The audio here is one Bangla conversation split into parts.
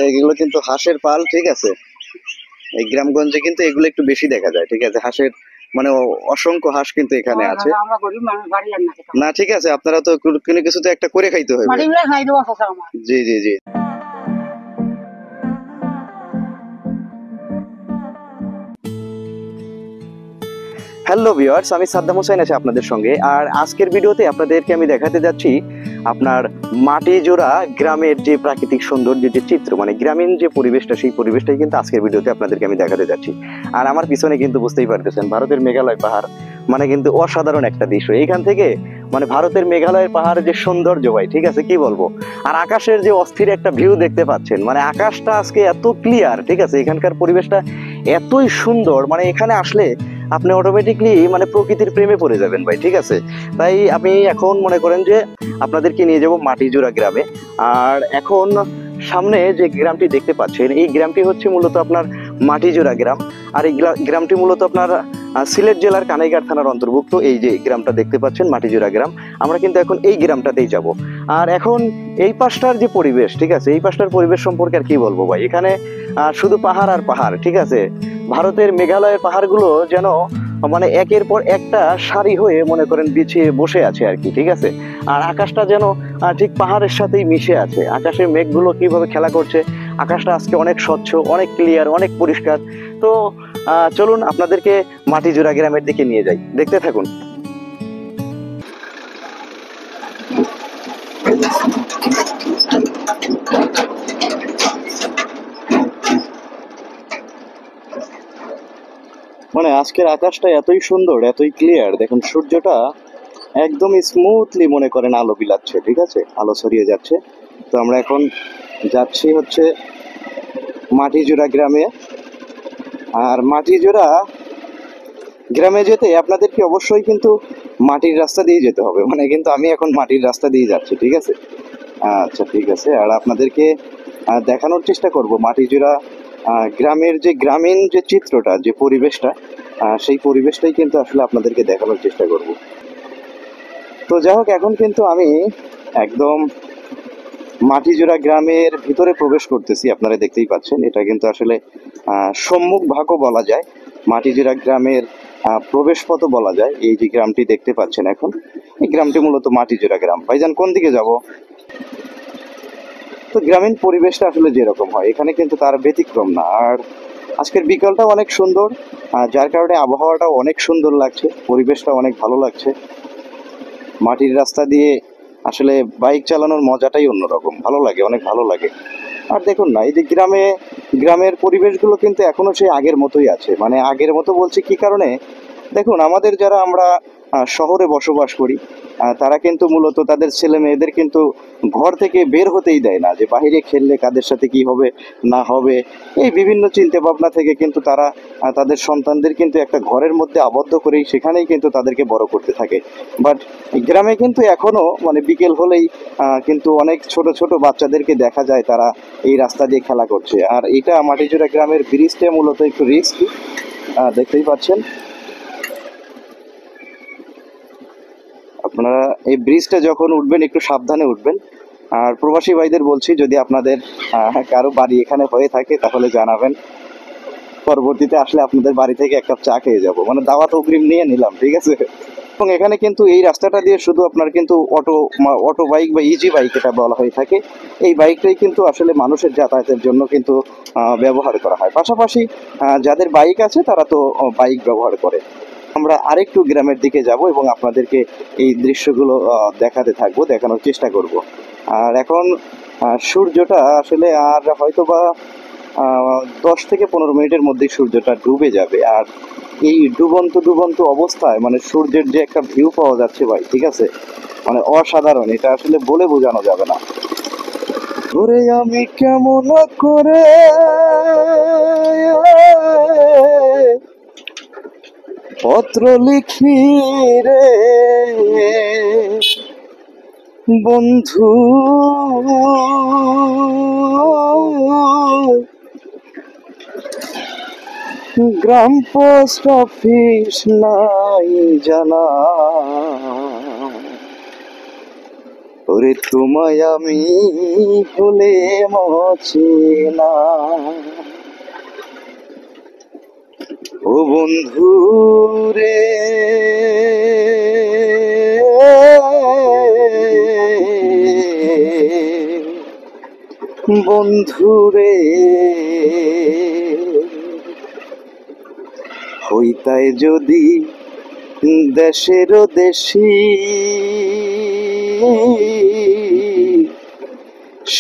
এগুলো কিন্তু হাঁসের পাল, ঠিক আছে। এই গ্রামগঞ্জে কিন্তু এগুলো একটু বেশি দেখা যায়, ঠিক আছে। হাঁসের মানে অসংখ্য হাঁস কিন্তু এখানে আছে। না ঠিক আছে, আপনারা তো কোনো কিছু তো একটা করে খাইতে হবে। জি জি জি। হ্যালো ভিউয়ার্স, আমি সাদ্দাম হোসেন আছি আপনাদের সঙ্গে। আর আজকের ভিডিওতে আপনাদেরকে আমি দেখাতে যাচ্ছি আপনার মাটিজোড়া গ্রামের যে প্রাকৃতিক সৌন্দর্য, যে চিত্র, মানে গ্রামীণ যে পরিবেশটা, সেই পরিবেশটাই কিন্তু আজকের ভিডিওতে আপনাদেরকে আমি দেখাতে যাচ্ছি। আর আমার পিছনে কিন্তু বুঝতেই পারতেছেন ভারতের মেঘালয় পাহাড়, মানে কিন্তু অসাধারণ একটা দৃশ্য। এইখান থেকে মানে ভারতের মেঘালয়ের পাহাড়ের যে সৌন্দর্য ভাই, ঠিক আছে, কি বলবো। আর আকাশের যে অস্থির একটা ভিউ দেখতে পাচ্ছেন, মানে আকাশটা আজকে এত ক্লিয়ার, ঠিক আছে, এখানকার পরিবেশটা এতই সুন্দর, মানে এখানে আসলে আপনি অটোমেটিকলি মানে প্রকৃতির প্রেমে পড়ে যাবেন ভাই, ঠিক আছে। তাই আমি এখন মনে করেন যে আপনাদেরকে নিয়ে যাব মাটিজোড়া গ্রামে। আর এখন সামনে যে গ্রামটি দেখতে পাচ্ছেন, এই গ্রামটি হচ্ছে মূলত আপনার মাটিজোড়া গ্রাম। আর এই গ্রামটি মূলত আপনার সিলেট জেলার কানাইঘাট থানার অন্তর্ভুক্ত। এই যে গ্রামটা দেখতে পাচ্ছেন মাটিজোড়া গ্রাম, আমরা কিন্তু এখন এই গ্রামটাতেই যাব। আর এখন এই পাশটার যে পরিবেশ, ঠিক আছে, এই পাশটার পরিবেশ সম্পর্কে আর কি বলবো ভাই। এখানে শুধু পাহাড় আর পাহাড়, ঠিক আছে। ভারতের মেঘালয়ের পাহাড়গুলো যেন মানে একের পর একটা সারি হয়ে মনে করেন বিছিয়ে বসে আছে আর কি, ঠিক আছে। আর আকাশটা যেন ঠিক পাহাড়ের সাথেই মিশে আছে। আকাশের মেঘগুলো কিভাবে খেলা করছে, আকাশটা আজকে অনেক স্বচ্ছ, অনেক ক্লিয়ার, অনেক পরিষ্কার। তো চলুন আপনাদেরকে মাটিজোড়া গ্রামের দিকে নিয়ে যাই, দেখতে থাকুন। মানে আজকের আকাশটা এতই সুন্দর, এতই ক্লিয়ার, দেখুন সূর্যটা একদম স্মুথলি মনে করেন আলো বিলাচ্ছে, ঠিক আছে, আলো ছড়িয়ে যাচ্ছে। তো আমরা এখন যাচ্ছি হচ্ছে মাটিজোড়া গ্রামে। আর মাটিজোড়া গ্রামে যেতে আপনাদেরকে অবশ্যই কিন্তু মাটির রাস্তা দিয়ে যেতে হবে, মানে কিন্তু আমি এখন মাটির রাস্তা দিয়ে যাচ্ছি, ঠিক আছে। আচ্ছা ঠিক আছে। আর আপনাদেরকে দেখানোর চেষ্টা করব মাটিজোড়া গ্রামের যে গ্রামীণ যে চিত্রটা, যে পরিবেশটা, সেই পরিবেশটাই কিন্তু আসলে আপনাদেরকে দেখানোর চেষ্টা করব। তো যাই হোক, এখন কিন্তু আমি একদম মাটিজোড়া গ্রামের ভিতরে প্রবেশ করতেছি। আপনারা দেখতেই পাচ্ছেন, এটা কিন্তু আসলে সম্মুখ ভাগও বলা যায়, মাটিজোড়া গ্রামের প্রবেশ পথও বলা যায়। এই যে গ্রামটি দেখতে পাচ্ছেন এখন, এই গ্রামটি মূলত মাটিজোড়া গ্রাম। ভাইজান কোন দিকে যাব? তো গ্রামীণ পরিবেশটা আসলে যেরকম হয় এখানে কিন্তু তার ব্যতিক্রম না। আর আজকের বিকালটাও অনেক সুন্দর, যার কারণে আবহাওয়াটাও অনেক সুন্দর লাগছে, পরিবেশটা অনেক ভালো লাগছে। মাটির রাস্তা দিয়ে আসলে বাইক চালানোর মজাটাই অন্যরকম, ভালো লাগে, অনেক ভালো লাগে। আর দেখুন না, এই যে গ্রামের পরিবেশগুলো কিন্তু এখনো সেই আগের মতোই আছে। মানে আগের মতো বলছি কি কারণে, দেখুন আমাদের যারা আমরা শহরে বসবাস করি, তারা কিন্তু মূলত তাদের ছেলে মেয়েদের কিন্তু ঘর থেকে বের হতেই দেয় না, যে বাইরে খেললে কাদের সাথে কি হবে না হবে, এই বিভিন্ন চিন্তা ভাবনা থেকে কিন্তু তারা তাদের সন্তানদের কিন্তু একটা ঘরের মধ্যে আবদ্ধ করেই সেখানেই কিন্তু তাদেরকে বড় করতে থাকে। বাট গ্রামে কিন্তু এখনো মানে বিকেল হলেই কিন্তু অনেক ছোট ছোট বাচ্চাদেরকে দেখা যায় তারা এই রাস্তা দিয়ে খেলা করছে। আর এটা মাটিজোড়া গ্রামের ব্রিজটা মূলত একটু রিস্কি, দেখতেই পাচ্ছেন আপনারা। এই ব্রিজটা যখন উঠবেন একটু সাবধানে উঠবেন। আর প্রবাসী ভাইদের বলছি, যদি আপনাদের কারো বাড়ি এখানে হয়ে থাকে তাহলে জানাবেন, পরবর্তীতে আসলে আপনাদের বাড়ি থেকে এক কাপ চা খেয়ে যাবো, মানে দাওয়াত অগ্রিম নিয়ে নিলাম, ঠিক আছে। এবং এখানে কিন্তু এই রাস্তাটা দিয়ে শুধু আপনার কিন্তু অটো বাইক বা ইজি বাইক এটা বলা হয়ে থাকে, এই বাইকটাই কিন্তু আসলে মানুষের যাতায়াতের জন্য কিন্তু ব্যবহার করা হয়। পাশাপাশি যাদের বাইক আছে তারা তো বাইক ব্যবহার করে। আমরা আরেকটু গ্রামের দিকে যাব এবং আপনাদেরকে এই দৃশ্যগুলো দেখাতে থাকবো, দেখানোর চেষ্টা করব। আর এখন সূর্যটা আসলে আর হয়তো বা 10 থেকে 15 মিনিটের মধ্যেই সূর্যটা ডুবে যাবে। আর এই ডুবন্ত ডুবন্ত অবস্থায় মানে সূর্যের যে একটা ভিউ পাওয়া যাচ্ছে ভাই, ঠিক আছে, মানে অসাধারণ, এটা আসলে বলে বোঝানো যাবে না। ঘুরে আমি কেমন করে পত্র লিখি রে বন্ধু, গ্রাম পোস্ট অফিস নাই জানা, ওরে তোমায় আমি ভুলে মছি না, ও বন্ধু রে, বন্ধু রে, হইতায় যদি দেশের দেশি,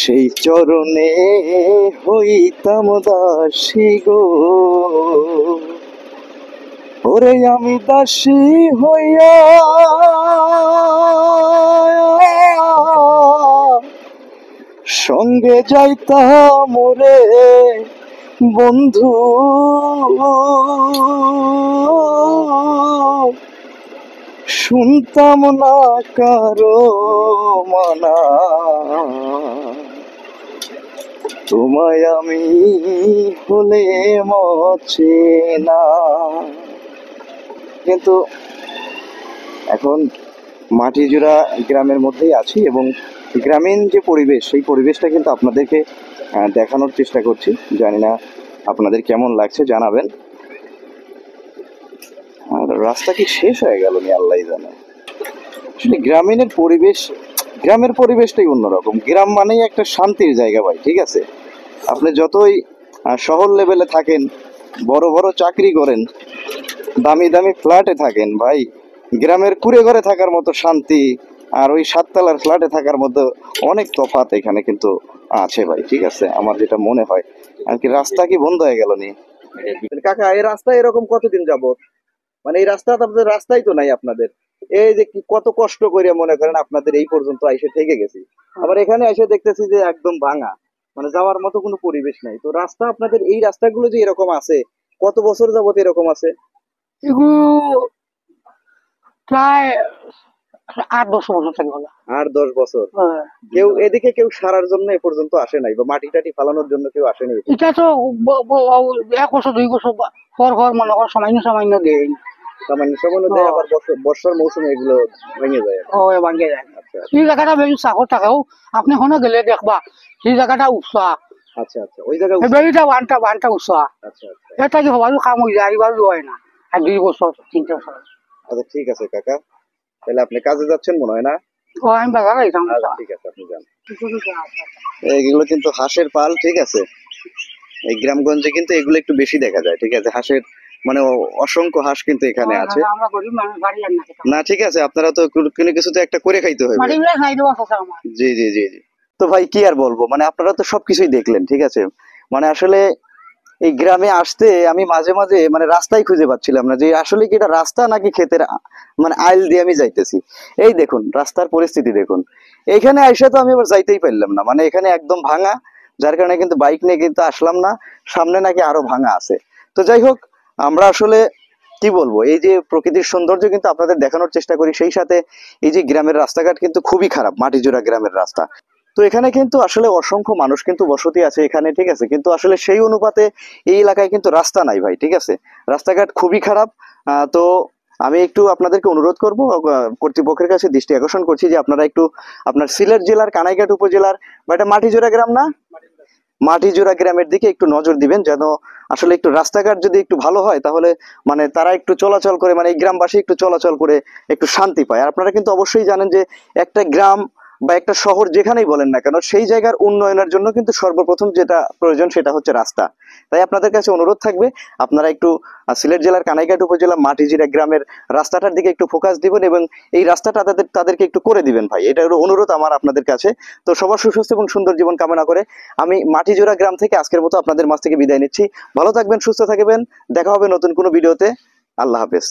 সেই চরণে হইতাম দাসী গো। ওরে আমি দাসী হইয়া সঙ্গে যাইতাম রে বন্ধু, শুনতাম না কারো মানা, তোমায় আমি হলে মছে না। কিন্তু এখন মাটিজোড়া গ্রামের মধ্যেই আছি এবং গ্রামীণ যে পরিবেশ, সেই পরিবেশটা কিন্তু আপনাদেরকে দেখানোর চেষ্টা করছি। জানি না আপনাদের কেমন লাগছে, জানাবেন। আর রাস্তা কি শেষ হয়ে গেল নি আল্লাহ জানে। আসলে গ্রামের পরিবেশটাই অন্যরকম। গ্রাম মানেই একটা শান্তির জায়গা ভাই, ঠিক আছে? আপনি যতই শহর লেভেলে থাকেন, বড় বড় চাকরি করেন, দামি দামি ফ্ল্যাটে থাকেন ভাই, গ্রামের কুড়ে ঘরে থাকার মতো শান্তি আর ওই 7 তলার ফ্ল্যাটে থাকার মতো অনেক তফাৎ এখানে কিন্তু আছে ভাই, ঠিক আছে? আমার যেটা মনে হয় আর কি। রাস্তা কি বন্ধ হয়ে গেল নি কাকা? এই রাস্তা এরকম কতদিন যাবত? মানে এই রাস্তা আপনাদের রাস্তাই তো নাই আপনাদের। এই যে কি কত কষ্ট করে মনে করেন আপনাদের এই পর্যন্ত এসে থেকে গেছি, আবার এখানে এসে দেখতেছি যে একদম ভাঙা, মানে যাওয়ার মতো কোনো পরিবেশ নাই। তো রাস্তা আপনাদের এই রাস্তাগুলো যে এরকম আছে, কত বছর যাবত এরকম আছে? এগুলো প্রায় 8-10 বছর থেকে হলো। 8-10 বছর। কেউ এদিকে কেউ সারার জন্য এ পর্যন্ত আসে নাই, বা মাটি টাটি ফালানোর জন্য কেউ আসেনি? এটা তো 1 বছর 2 বছর পর পর মনে কর সামান্য সামান্য দেয়। সামান্য সামান্য দেয়, আবার বর্ষার মৌসুমে এগুলো ভেঙে যায়। ও ভাঙ্গে যায়। আচ্ছা এই জায়গাটা বেশি চাকর থাকেও, আপনি ওখানে গেলে দেখবা সেই জায়গাটা উৎসাহ, আচ্ছা আচ্ছা, ওই জায়গায় বেড়িটা বানটা উৎসাহ। আচ্ছা আচ্ছা এটা কি হবারও কাম হয়ে যায়, এবার হয় না। আর 2 বছর 3 বছর। আচ্ছা, ঠিক আছে কাকা, তাহলে আপনি কাজে যাচ্ছেন মনে হয় না? ও আমি বাজার যাইতাম। আচ্ছা ঠিক আছে, আপনি যান। এগুলো কিন্তু হাঁসের পাল, ঠিক আছে? এই গ্রামগঞ্জে কিন্তু এগুলো একটু বেশি দেখা যায়, ঠিক আছে? হাঁসের মানে অসংখ্য হাঁস কিন্তু এখানে আছে। আমরা গরিব মানুষ, বাড়ি আর না খেতাম। না ঠিক আছে, আপনারা তো কোনো কিছু তো একটা করে খাইতে হবে। মাটিগুলো খাই দেওয়া আছে আমার। জি জি জি জি। তো ভাই কি আর বলবো, মানে আপনারা তো সবকিছুই দেখলেন, ঠিক আছে? মানে আসলে এই গ্রামে আসতে আমি মাঝে মাঝে মানে রাস্তাই খুঁজে পাচ্ছিলাম না, যে আসলে কি এটা রাস্তা নাকি ক্ষেতের মানে আইল দিয়ে আমি যাইতেছি। এই দেখুন রাস্তার পরিস্থিতি দেখুন। এইখানে আইসা তো আমি আবার যাইতেই পারলাম না, মানে এখানে একদম ভাঙা, যার কারণে কিন্তু বাইক নিয়ে কিন্তু আসলাম না। সামনে নাকি আরো ভাঙা আছে। তো যাই হোক, আমরা আসলে কি বলবো, এই যে প্রকৃতির সৌন্দর্য কিন্তু আপনাদের দেখানোর চেষ্টা করি, সেই সাথে এই যে গ্রামের রাস্তাঘাট কিন্তু খুবই খারাপ, মাটিজোড়া গ্রামের রাস্তা। তো এখানে কিন্তু আসলে অসংখ্য মানুষ কিন্তু বসতি আছে এখানে, ঠিক আছে? কিন্তু আসলে সেই অনুপাতে এই এলাকায় কিন্তু রাস্তা নাই ভাই, ঠিক আছে? রাস্তাঘাট খুবই খারাপ। তো আমি একটু আপনাদেরকে অনুরোধ করব, কর্তৃপক্ষের কাছে দৃষ্টি আকর্ষণ করছি, যে আপনারা একটু আপনার সিলেট জেলার কানাইঘাট উপজেলার বা এটা মাটিজোড়া গ্রাম না, মাটিজোড়া গ্রামের দিকে একটু নজর দিবেন, যেন আসলে একটু রাস্তাঘাট যদি একটু ভালো হয়, তাহলে মানে তারা একটু চলাচল করে, মানে এই গ্রামবাসী একটু চলাচল করে একটু শান্তি পায়। আর আপনারা কিন্তু অবশ্যই জানেন যে একটা গ্রাম বা একটা শহর যেখানেই বলেন না কেন, সেই জায়গার উন্নয়নের জন্য কিন্তু সর্বপ্রথম যেটা প্রয়োজন সেটা হচ্ছে রাস্তা। তাই আপনাদের কাছে অনুরোধ থাকবে, আপনারা একটু সিলেট জেলার কানাইঘাট উপজেলা মাটিজোড়া গ্রামের রাস্তাটার দিকে একটু ফোকাস দিবেন এবং এই রাস্তাটা তাদেরকে একটু করে দিবেন ভাই, এটা হলো অনুরোধ আমার আপনাদের কাছে। তো সবার সুস্বাস্থ্য এবং সুন্দর জীবন কামনা করে আমি মাটিজোড়া গ্রাম থেকে আজকের মতো আপনাদের মাঝ থেকে বিদায় নিচ্ছি। ভালো থাকবেন, সুস্থ থাকবেন, দেখা হবে নতুন কোনো ভিডিওতে। আল্লাহ হাফেজ।